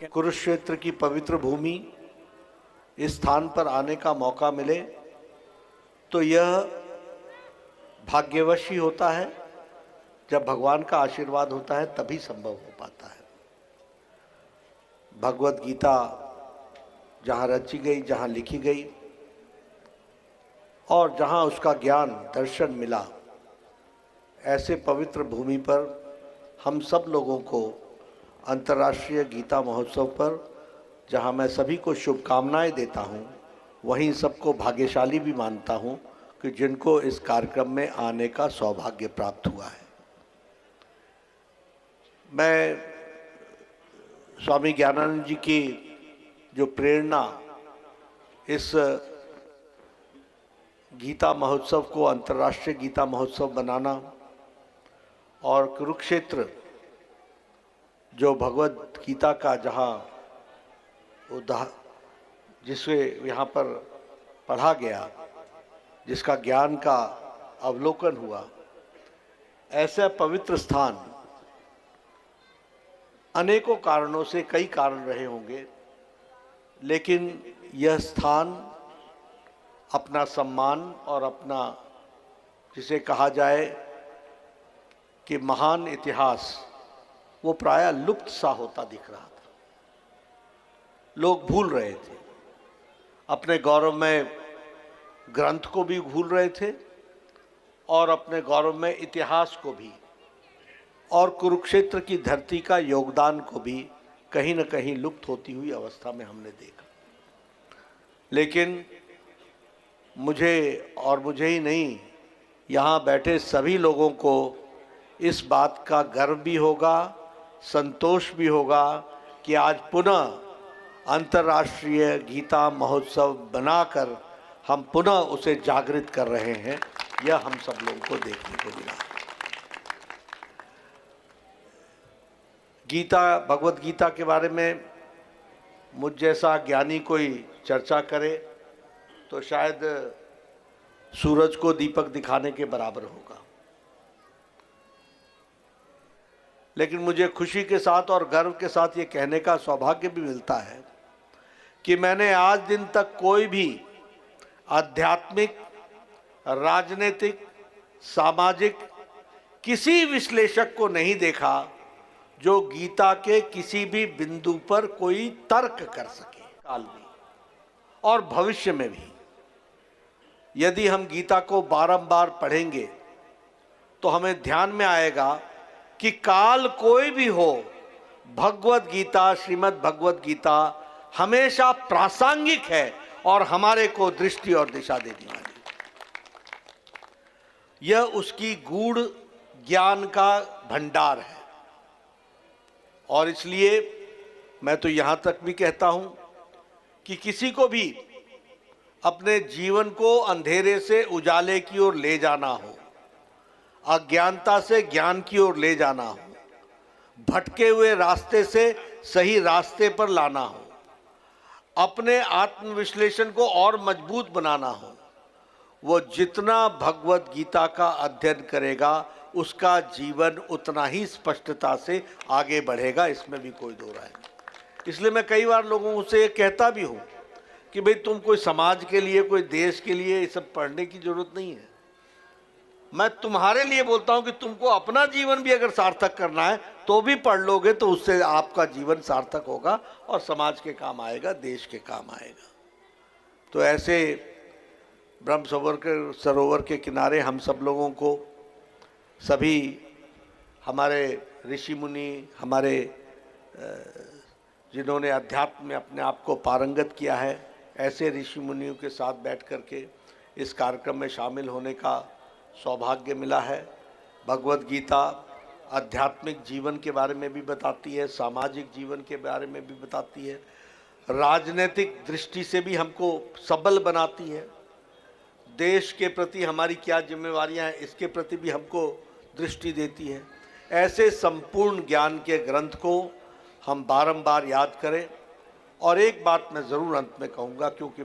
कुरुक्षेत्र की पवित्र भूमि इस स्थान पर आने का मौका मिले तो यह भाग्यवश ही होता है। जब भगवान का आशीर्वाद होता है तभी संभव हो पाता है। भगवत गीता जहाँ रची गई, जहाँ लिखी गई और जहाँ उसका ज्ञान दर्शन मिला, ऐसे पवित्र भूमि पर हम सब लोगों को अंतर्राष्ट्रीय गीता महोत्सव पर, जहाँ मैं सभी को शुभकामनाएं देता हूँ, वहीं सबको भाग्यशाली भी मानता हूँ कि जिनको इस कार्यक्रम में आने का सौभाग्य प्राप्त हुआ है। मैं स्वामी ज्ञानानंद जी की जो प्रेरणा इस गीता महोत्सव को अंतर्राष्ट्रीय गीता महोत्सव बनाना और कुरुक्षेत्र जो भगवत गीता का जहाँ जिसे यहाँ पर पढ़ा गया, जिसका ज्ञान का अवलोकन हुआ, ऐसा पवित्र स्थान अनेकों कारणों से, कई कारण रहे होंगे, लेकिन यह स्थान अपना सम्मान और अपना, जिसे कहा जाए कि महान इतिहास, वो प्रायः लुप्त सा होता दिख रहा था। लोग भूल रहे थे, अपने गौरवमय ग्रंथ को भी भूल रहे थे और अपने गौरवमय इतिहास को भी, और कुरुक्षेत्र की धरती का योगदान को भी कहीं न कहीं लुप्त होती हुई अवस्था में हमने देखा। लेकिन मुझे ही नहीं, यहाँ बैठे सभी लोगों को इस बात का गर्व भी होगा, संतोष भी होगा कि आज पुनः अंतर्राष्ट्रीय गीता महोत्सव बनाकर हम पुनः उसे जागृत कर रहे हैं। यह हम सब लोगों को देखने को मिला। गीता, भगवत गीता के बारे में मुझ जैसा ज्ञानी कोई चर्चा करे तो शायद सूरज को दीपक दिखाने के बराबर होगा। लेकिन मुझे खुशी के साथ और गर्व के साथ ये कहने का सौभाग्य भी मिलता है कि मैंने आज दिन तक कोई भी आध्यात्मिक, राजनीतिक, सामाजिक किसी विश्लेषक को नहीं देखा जो गीता के किसी भी बिंदु पर कोई तर्क कर सके। काल में और भविष्य में भी यदि हम गीता को बारंबार पढ़ेंगे तो हमें ध्यान में आएगा कि काल कोई भी हो, भगवत गीता, श्रीमद् भगवत गीता हमेशा प्रासंगिक है और हमारे को दृष्टि और दिशा देने वाली। यह उसकी गूढ़ ज्ञान का भंडार है। और इसलिए मैं तो यहां तक भी कहता हूं कि किसी को भी अपने जीवन को अंधेरे से उजाले की ओर ले जाना हो, अज्ञानता से ज्ञान की ओर ले जाना हो, भटके हुए रास्ते से सही रास्ते पर लाना हो, अपने आत्मविश्लेषण को और मजबूत बनाना हो, वो जितना भगवत गीता का अध्ययन करेगा उसका जीवन उतना ही स्पष्टता से आगे बढ़ेगा। इसमें भी कोई दो राय नहीं। इसलिए मैं कई बार लोगों से ये कहता भी हूँ कि भाई तुम कोई समाज के लिए, कोई देश के लिए ये सब पढ़ने की जरूरत नहीं है। मैं तुम्हारे लिए बोलता हूँ कि तुमको अपना जीवन भी अगर सार्थक करना है तो भी पढ़ लोगे तो उससे आपका जीवन सार्थक होगा और समाज के काम आएगा, देश के काम आएगा। तो ऐसे ब्रह्म सरोवर के किनारे हम सब लोगों को, सभी हमारे ऋषि मुनि, हमारे जिन्होंने अध्यात्म में अपने आप को पारंगत किया है, ऐसे ऋषि मुनियों के साथ बैठ करके इस कार्यक्रम में शामिल होने का सौभाग्य मिला है। भगवत गीता आध्यात्मिक जीवन के बारे में भी बताती है, सामाजिक जीवन के बारे में भी बताती है, राजनीतिक दृष्टि से भी हमको सबल बनाती है, देश के प्रति हमारी क्या जिम्मेवारियां हैं इसके प्रति भी हमको दृष्टि देती है। ऐसे संपूर्ण ज्ञान के ग्रंथ को हम बारंबार याद करें। और एक बात मैं ज़रूर अंत में कहूँगा, क्योंकि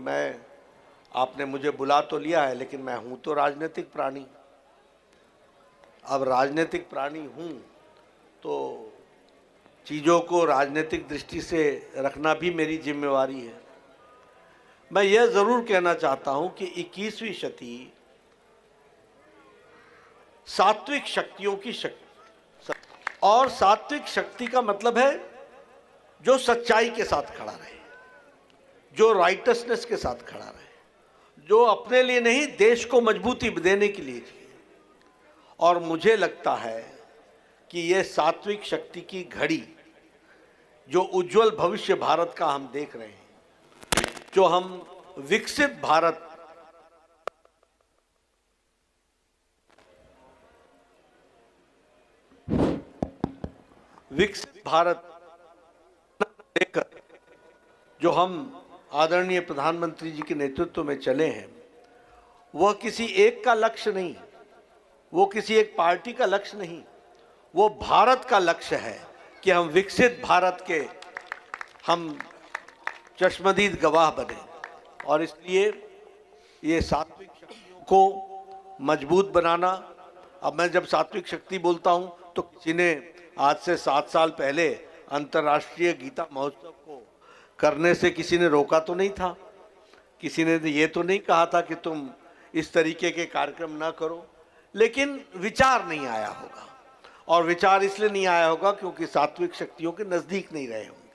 आपने मुझे बुला तो लिया है, लेकिन मैं हूँ तो राजनीतिक प्राणी। अब राजनीतिक प्राणी हूँ तो चीज़ों को राजनीतिक दृष्टि से रखना भी मेरी जिम्मेवारी है। मैं यह ज़रूर कहना चाहता हूं कि 21वीं शती सात्विक शक्तियों की शक्ति, और सात्विक शक्ति का मतलब है जो सच्चाई के साथ खड़ा रहे, जो राइटसनेस के साथ खड़ा रहे, जो अपने लिए नहीं देश को मजबूती देने के लिए जिए। और मुझे लगता है कि ये सात्विक शक्ति की घड़ी, जो उज्जवल भविष्य भारत का हम देख रहे हैं, जो हम विकसित भारत लेकर जो हम आदरणीय प्रधानमंत्री जी के नेतृत्व में चले हैं, वह किसी एक का लक्ष्य नहीं, वो किसी एक पार्टी का लक्ष्य नहीं, वो भारत का लक्ष्य है कि हम विकसित भारत के हम चश्मदीद गवाह बने। और इसलिए ये सात्विक शक्तियों को मजबूत बनाना, अब मैं जब सात्विक शक्ति बोलता हूं तो किसी ने आज से 7 साल पहले अंतर्राष्ट्रीय गीता महोत्सव को करने से किसी ने रोका तो नहीं था, किसी ने ये तो नहीं कहा था कि तुम इस तरीके के कार्यक्रम ना करो, लेकिन विचार नहीं आया होगा। और विचार इसलिए नहीं आया होगा क्योंकि सात्विक शक्तियों के नज़दीक नहीं रहे होंगे।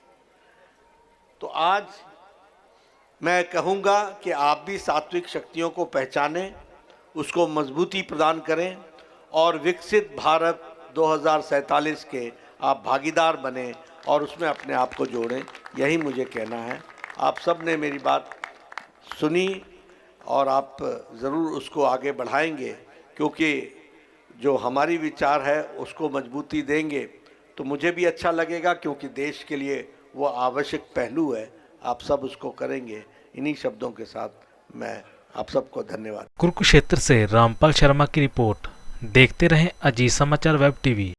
तो आज मैं कहूँगा कि आप भी सात्विक शक्तियों को पहचानें, उसको मजबूती प्रदान करें और विकसित भारत 2047 के आप भागीदार बने और उसमें अपने आप को जोड़ें। यही मुझे कहना है। आप सब ने मेरी बात सुनी और आप ज़रूर उसको आगे बढ़ाएंगे, क्योंकि जो हमारी विचार है उसको मजबूती देंगे तो मुझे भी अच्छा लगेगा, क्योंकि देश के लिए वो आवश्यक पहलू है। आप सब उसको करेंगे। इन्हीं शब्दों के साथ मैं आप सबको धन्यवाद। कुरुक्षेत्र से रामपाल शर्मा की रिपोर्ट। देखते रहें अजीत समाचार वेब टीवी।